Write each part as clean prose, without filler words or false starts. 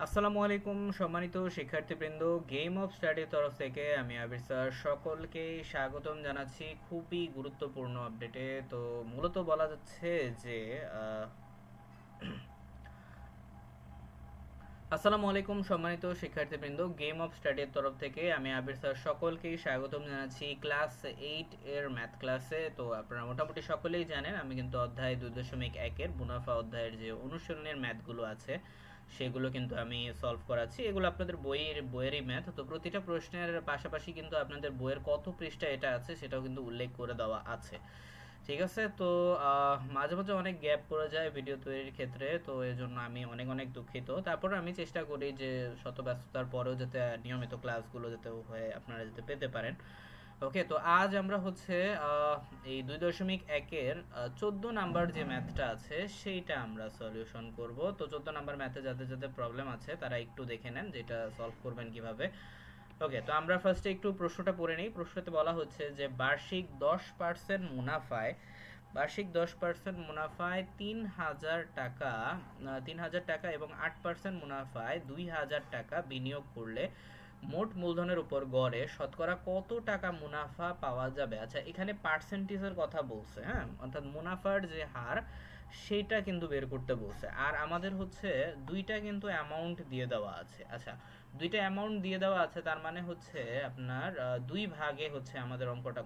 আসসালামু আলাইকুম সম্মানিত শিক্ষার্থীবৃন্দ, গেম অফ স্টাডির তরফ থেকে আমি আবির স্যার সকলকে স্বাগতম জানাচ্ছি খুবই গুরুত্বপূর্ণ আপডেটে। তো মূলত বলা যাচ্ছে যে আসসালামু আলাইকুম সম্মানিত শিক্ষার্থীবৃন্দ, গেম অফ স্টাডির তরফ থেকে আমি আবির স্যার সকলকেই স্বাগতম জানাচ্ছি ক্লাস 8 এর ম্যাথ ক্লাসে। তো আপনারা মোটামুটি সকলেই জানেন আমি কিন্তু অধ্যায় 2.1 এর মুনাফা অধ্যায়ের যে অনুশীলনের ম্যাথগুলো আছে সেগুলো কিন্তু আমি সলভ করাচ্ছি। এগুলো আপনাদের বইয়েরই ম্যাথ। তো প্রতিটা প্রশ্নের পাশাপাশি কিন্তু আপনাদের বইয়ের কত পৃষ্ঠা এটা আছে সেটাও কিন্তু উল্লেখ করে দেওয়া আছে। ঠিক আছে। তো মাঝে মাঝে অনেক গ্যাপ পড়ে যায় ভিডিও তৈরির ক্ষেত্রে, তো এর জন্য আমি অনেক অনেক দুঃখিত। তারপরে আমি চেষ্টা করি যে শত ব্যস্ততার পরেও যাতে নিয়মিত ক্লাসগুলো যাতে হয়ে আপনারা যাতে পেতে পারেন। ওকে, তো আজ আমরা হচ্ছে এই 2.1 এর 14 নাম্বার যে ম্যাথটা আছে সেইটা আমরা সলিউশন করব। তো 14 নাম্বার ম্যাথে যাদের যাদের প্রবলেম আছে তারা একটু দেখে নেন যেটা সলভ করবেন কিভাবে। ওকে, তো আমরা ফার্স্টে একটু প্রশ্নটা পড়ে নিই। প্রশ্নতে বলা হচ্ছে যে বার্ষিক 10% মুনাফায় 3,000 টাকা, 3,000 টাকা এবং 8% মুনাফায় 2,000 টাকা বিনিয়োগ করলে মোট মূলধনের উপর গড়ে শতকরা কত টাকা মুনাফা পাওয়া যাবে। আচ্ছা, এখানে পার্সেন্টেজের কথা বলছে, হ্যাঁ, অর্থাৎ মুনাফার যে হার সেইটা কিন্তু বের করতে বলছে। আর আমাদের হচ্ছে দুইটা কিন্তু অ্যামাউন্ট দিয়ে দেওয়া আছে। আচ্ছা, দুইটা অ্যামাউন্ট দিয়ে দেওয়া আছে, তার মানে হচ্ছে আপনার দুই ভাগে হচ্ছে আমাদের অঙ্কটা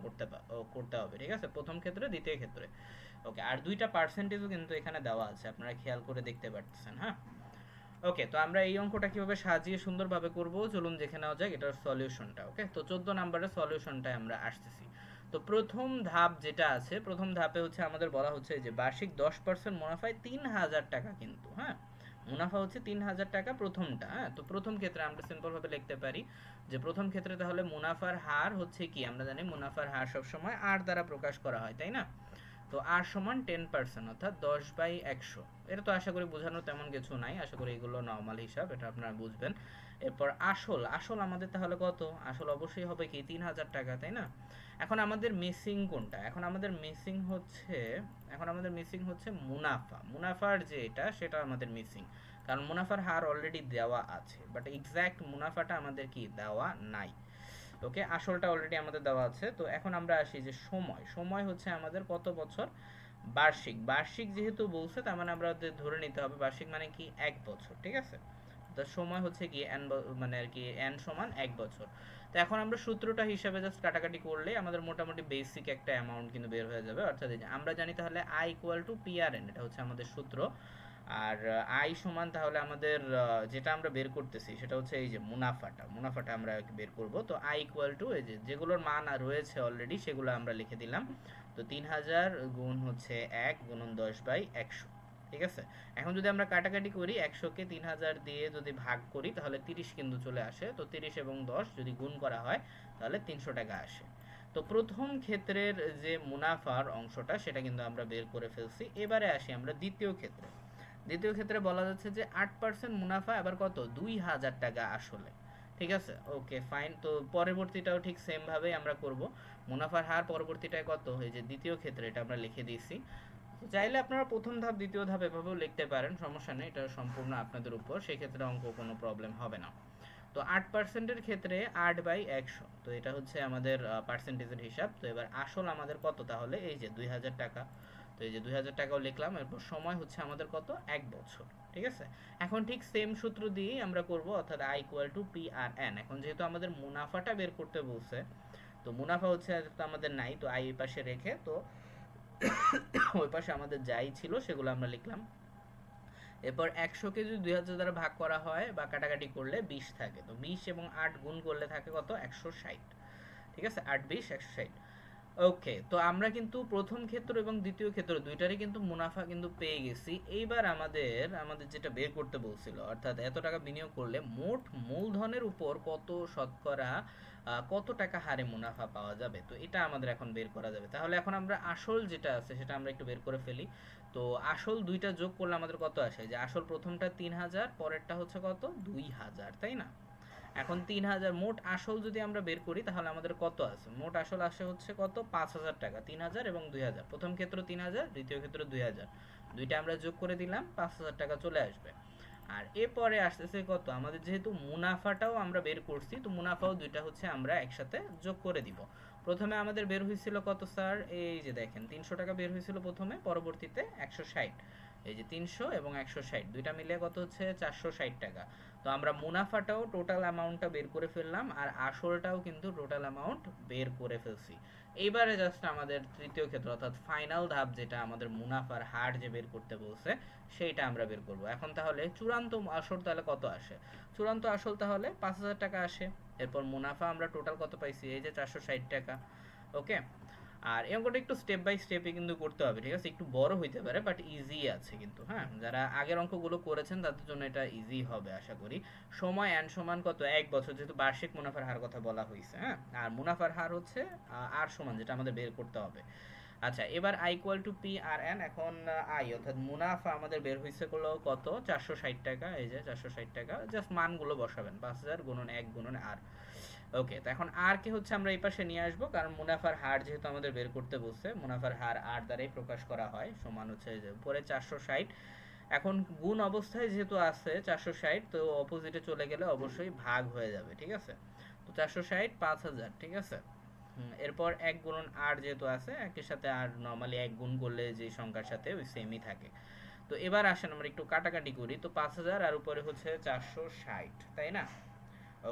করতে হবে। ঠিক আছে, প্রথম ক্ষেত্রে দ্বিতীয় ক্ষেত্রে। ওকে, আর দুইটা পার্সেন্টেজও কিন্তু এখানে দেওয়া আছে, আপনারা খেয়াল করে দেখতে পাচ্ছেন। হ্যাঁ, ওকে, তো আমরা এই অঙ্কটা কিভাবে সাজিয়ে সুন্দরভাবে করব চলুন দেখে নেওয়া যাক এটার সলিউশনটা। ওকে, তো 14 নাম্বারের সলিউশনটায় আমরা আসতেছি। তো প্রথম ধাপ যেটা আছে, প্রথম ধাপে হচ্ছে আমাদের বলা হচ্ছে যে বার্ষিক 10% মুনাফায় 3,000 টাকা, কিন্তু হ্যাঁ মুনাফা হচ্ছে 3,000 টাকা প্রথমটা। হ্যাঁ, তো প্রথম ক্ষেত্রে আমরা সিম্পল ভাবে লিখতে পারি যে প্রথম ক্ষেত্রে তাহলে মুনাফার হার হচ্ছে কি, আমরা জানি মুনাফার হার সবসময় আর দ্বারা প্রকাশ করা হয়, তাই না? তো আর সমান 10%, অর্থাৎ 10/100। এটা তো আশা করি বোঝানোর তেমন কিছু নাই, আশা করি এগুলো নর্মাল হিসাব, এটা আপনারা বুঝবেন। এরপর আসল আসল আমাদের তাহলে কত? আসল অবশ্যই হবে কি 3,000 টাকা, তাই না? এখন আমাদের মিসিং কোনটা? এখন আমাদের মিসিং হচ্ছে মুনাফার যে এটা সেটা আমাদের মিসিং, কারণ মুনাফার হার অলরেডি দেওয়া আছে, বাট এক্সাক্ট মুনাফাটা আমাদের কি দেওয়া নাই। ওকে, আসলটা অলরেডি আমাদের দেওয়া আছে। তো এখন আমরা আসি যে সময় সময় হচ্ছে আমাদের কত বছর? বার্ষিক যেহেতু বলছে, তার মানে আমরা ধরে নিতে হবে বার্ষিক মানে কি 1 বছর। ঠিক আছে, তো সময় হচ্ছে কি এন, মানে আর কি এন সমান 1 বছর। তো এখন আমরা সূত্রটা হিসাবে জাস্ট কাটাকাটি করলে আমাদের মোটামুটি বেসিক একটা অ্যামাউন্ট কিন্তু বের হয়ে যাবে। অর্থাৎ আমরা জানি তাহলে I equal to P R N, এটা হচ্ছে আমাদের সূত্র। আর আই সমান তাহলে আমাদের যেটা আমরা বের করতেছি সেটা হচ্ছে এই যে মুনাফাটা আমরা বের করব। তো আই ইকুয়াল টু এই যে যেগুলোর মান আর রয়েছে অলরেডি সেগুলো আমরা লিখে দিলাম। তো 3,000 গুণ হচ্ছে 1 গুণন 10/100। ঠিক আছে, এখন যদি আমরা কাটাকাটি করি 100কে 3,000 দিয়ে যদি ভাগ করি তাহলে 30 কিন্তু চলে আসে। তো 30 এবং 10 যদি গুণ করা হয় তাহলে 300 টাকা আসে। তো প্রথম ক্ষেত্রের যে মুনাফার অংশটা সেটা কিন্তু আমরা বের করে ফেলছি। এবারে আসি আমরা দ্বিতীয় ক্ষেত্রে বলা যাচ্ছে যে 8% মুনাফা, আবার কত? 2,000 টাকা আসলে। ঠিক আছে, ওকে ফাইন। তো পরবর্তীটাও ঠিক সেম ভাবেই আমরা করব। মুনাফার হার পরবর্তীটায় কত? এই যে দ্বিতীয় ক্ষেত্রে এটা আমরা লিখে দিয়েছি। চাইলে আপনারা প্রথম ধাপ দ্বিতীয় ধাপ এভাবেও লিখতে পারেন, সমস্যা নেই, এটা সম্পূর্ণ আপনাদের উপর, সেক্ষেত্রে অঙ্ক কোনো প্রবলেম হবে না। তো 8%-এর ক্ষেত্রে 8/100, তো এটা হচ্ছে আমাদের পার্সেন্টেজের হিসাব। তো এবার আসল আমাদের কত তাহলে? এই যে 2,000 টাকা। তো এই যে 2,000 টাকাও লিখলাম। এরপর সময় হচ্ছে আমাদের কত? 1 বছর। ঠিক আছে, এখন ঠিক সেম সূত্র দিয়েই আমরা করব, অর্থাৎ I equal to P R N. এখন যেহেতু আমাদের মুনাফাটা বের করতে বলছে, তো মুনাফা হচ্ছে তো আমাদের নাই, তো আই এই পাশে রেখে তো ওই পাশে আমাদের যাই ছিল সেগুলো আমরা লিখলাম। এরপর 100কে যদি 2,000 দ্বারা ভাগ করা হয় বা কাটাকাটি করলে 20 থাকে। তো 20 এবং 8 গুণ করলে থাকে কত? 160। ঠিক আছে, 8 20 160। ওকে, তো আমরা কিন্তু প্রথম ক্ষেত্র এবং দ্বিতীয় ক্ষেত্র দুইটারই কিন্তু মুনাফা কিন্তু পেয়ে গেছি। এইবার আমাদের যেটা বের করতে বলছিল, অর্থাৎ এত টাকা বিনিয়োগ করলে মোট মূলধনের উপর কত শতকরা কত টাকা হারে মুনাফা পাওয়া যাবে, তো এটা আমাদের এখন বের করা যাবে। তাহলে এখন আমরা আসল যেটা আছে সেটা আমরা একটু বের করে ফেলি। তো আসল দুইটা যোগ করলে আমাদের কত আসে? যে আসল প্রথমটা 3,000, পরেরটা হচ্ছে কত? 2,000, তাই না? এখন 3,000 মোট আসল যদি আমরা বের করি তাহলে আমাদের কত আছে? মোট আসল আসে হচ্ছে কত? 5,000 টাকা। 3,000 এবং 2,000, প্রথম ক্ষেত্র 3,000, দ্বিতীয় ক্ষেত্র 2,000, দুইটা আমরা যোগ করে দিলাম, 5,000 টাকা চলে আসবে। আর এরপরে আসতেছে কত, আমাদের যেহেতু মুনাফাটাও আমরা বের করছি, তো মুনাফাও দুইটা হচ্ছে আমরা একসাথে যোগ করে দিব। প্রথমে আমাদের বের হয়েছিল কত স্যার, এই যে দেখেন 300 টাকা বের হয়েছিল প্রথমে, পরবর্তীতে 160, এই যে 300 এবং 160 দুইটা মিলিয়ে কত হচ্ছে 460 টাকা। তো আমরা মুনাফাটাও টোটাল অ্যামাউন্টটা বের করে ফেললাম, আর আসলটাও কিন্তু টোটাল অ্যামাউন্ট বের করে ফেলছি। এইবারে জাস্ট আমাদের তৃতীয় ক্ষেত্র অর্থাৎ ফাইনাল ধাপ, যেটা আমাদের মুনাফার হার যে বের করতে বলছে সেইটা আমরা বের করব এখন। তাহলে চূড়ান্ত আসল তাহলে কত আসে, চূড়ান্ত আসল তাহলে 5000 টাকা আসে। এরপর মুনাফা আমরা টোটাল কত পাইছি, এই যে 460 টাকা। ওকে, আর এই অঙ্কটা একটু স্টেপ বাই স্টেপে কিন্তু করতে হবে, ঠিক আছে, একটু বড় হইতে পারে বাট ইজি আছে কিন্তু। হ্যাঁ, যারা আগের অঙ্কগুলো করেছেন তাদের জন্য এটা ইজি হবে আশা করি। সময় এন সমান কত, 1 বছর, যেহেতু বার্ষিক মুনাফার হার কথা বলা হয়েছে। হ্যাঁ, আর মুনাফার হার হচ্ছে আর সমান, যেটা আমাদের বের করতে হবে। আচ্ছা, এবার I equal to P R N. এখন আই অর্থাৎ মুনাফা আমাদের বের হয়েছে গুলো কত, 460 টাকা, এই যে 460 টাকা। জাস্ট মানগুলো বসাবেন, 5000 গুণন 1 গুণন আর। ওকে, তো এখন আর কে হচ্ছে আমরা এই পাশে নিয়ে আসবো, কারণ মুনাফার হার যেহেতু আমাদের বের করতে বলছে, মুনাফার হার আর দ্বারাই প্রকাশ করা হয়, সমান হচ্ছে যে উপরে 460। এখন গুণ অবস্থায় যেহেতু আছে 460, তো অপোজিটে চলে গেলে অবশ্যই ভাগ হয়ে যাবে, ঠিক আছে। তো 460 5000, ঠিক আছে। এরপর 1 গুণন আর যেহেতু আছে, একের সাথে আর নরমালি 1 গুণ করলে যে সংখ্যার সাথে ওই সেমই থাকে। তো এবার আসেন আমরা একটু কাটাকাটি করি। তো 5000 আর উপরে হচ্ছে 460, তাই না?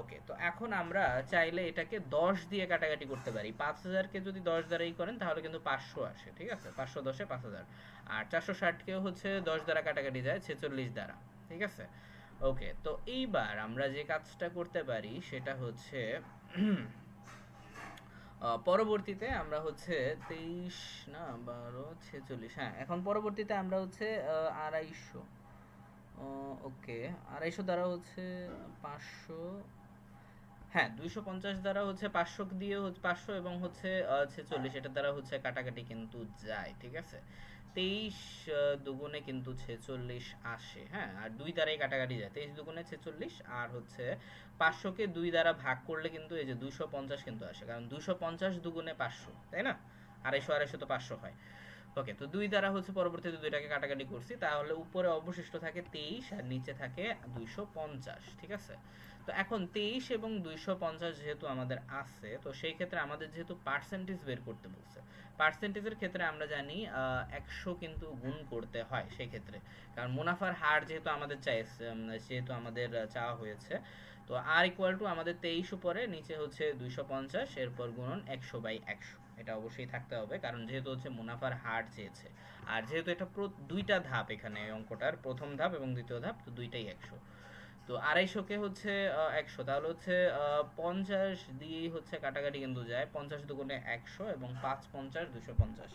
ওকে, তো এখন আমরা চাইলে এটাকে 10 দিয়ে কাটাকাটি করতে পারি। 5000 কে যদি 10 দ্বারাই করেন তাহলে কিন্তু 500 আসে, ঠিক আছে, 500 10 এ 5000। আর 460 কেও হচ্ছে 10 দ্বারা কাটাকাটি যায় 46 দ্বারা, ঠিক আছে। ওকে, তো এইবার আমরা যে কাজটা করতে পারি সেটা হচ্ছে পরবর্তীতে আমরা হচ্ছে 23 না 12 46, হ্যাঁ, এখন পরবর্তীতে আমরা হচ্ছে 250, ওকে, 250 দ্বারা হচ্ছে 500, হ্যাঁ 250 দ্বারা হচ্ছে 500 দিয়ে হচ্ছে 500 এবং হচ্ছে 46, এটা দ্বারা হচ্ছে কাটাকাটি কিন্তু যায়, ঠিক আছে। 23 দুগুণে কিন্তু 46 আসে, হ্যাঁ, আর 2 দ্বারাই কাটাকাটি যায়, 23 দুগুণে 46, আর হচ্ছে 500 কে 2 দ্বারা ভাগ করলে কিন্তু এই যে 250 কিন্তু আসে, কারণ 250 দুগুণে 500, তাই না, 250 250 তো 500 হয়। ওকে, তো 2 দ্বারা হচ্ছে পরবর্তীতে 2টাকে কাটাকাটি করছি, তাহলে উপরে অবশিষ্ট থাকে 23 আর নিচে থাকে 250, ঠিক আছে। তো এখন 23 এবং 250 যেহেতু আমাদের আছে, তো সেই ক্ষেত্রে আমাদের যেহেতু পার্সেন্টেজ বের করতে বলছে, পার্সেন্টেজের ক্ষেত্রে আমরা জানি 100 কিন্তু গুণ করতে হয় সেই ক্ষেত্রে, কারণ মুনাফার হার যেহেতু আমাদের চাইছে, যেহেতু আমাদের চাওয়া হয়েছে। তো আর ইকুয়াল টু আমাদের 23 উপরে নিচে হচ্ছে 250, এরপর গুণন 100/100, এটা অবশ্যই থাকতে হবে, কারণ যেহেতু হচ্ছে মুনাফার হার চেয়েছে। আর যেহেতু এটা দুইটা ধাপ, এখানে অঙ্কটার প্রথম ধাপ এবং দ্বিতীয় ধাপ, তো দুইটাই 100। তো 250 কে হচ্ছে 100, তাহলে হচ্ছে 50 দিয়েই হচ্ছে কাটাকাটি কিন্তু যায়, 50 দুগুণে 100 এবং 5 50 250,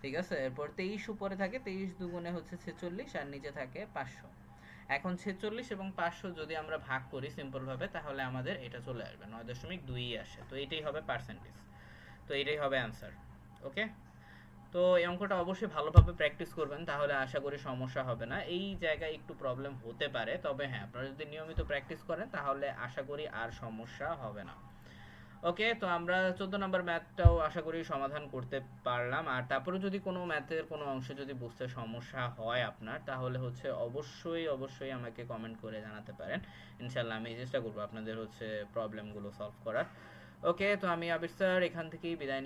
ঠিক আছে। এরপর 23 উপরে থাকে, 23 দুগুণে হচ্ছে 46 আর নিচে থাকে 500। এখন 46 এবং 500 যদি আমরা ভাগ করি সিম্পল ভাবে, তাহলে আমাদের এটা চলে আসবে 9.2 আসে। তো এটাই হবে পার্সেন্টেজ, তো এটাই হবে অ্যান্সার। ওকে, তো এই অঙ্কটা অবশ্যই ভালোভাবে প্র্যাকটিস করবেন, তাহলে আশা করি সমস্যা হবে না। এই জায়গায় একটু প্রবলেম হতে পারে, তবে হ্যাঁ আপনারা যদি নিয়মিত প্র্যাকটিস করেন তাহলে আশা করি আর সমস্যা হবে না। ওকে, তো আমরা 14 নম্বর ম্যাথটাও আশা করি সমাধান করতে পারলাম। আর তারপরে যদি কোনো ম্যাথের কোনো অংশে যদি বুঝতে সমস্যা হয় আপনার, তাহলে হচ্ছে অবশ্যই অবশ্যই আমাকে কমেন্ট করে জানাতে পারেন। ইনশাল্লাহ আমি চেষ্টা করবো আপনাদের হচ্ছে প্রবলেমগুলো সলভ করার। ওকে, তো আমি আবির স্যার এখান থেকেই বিদায় নিচ্ছি।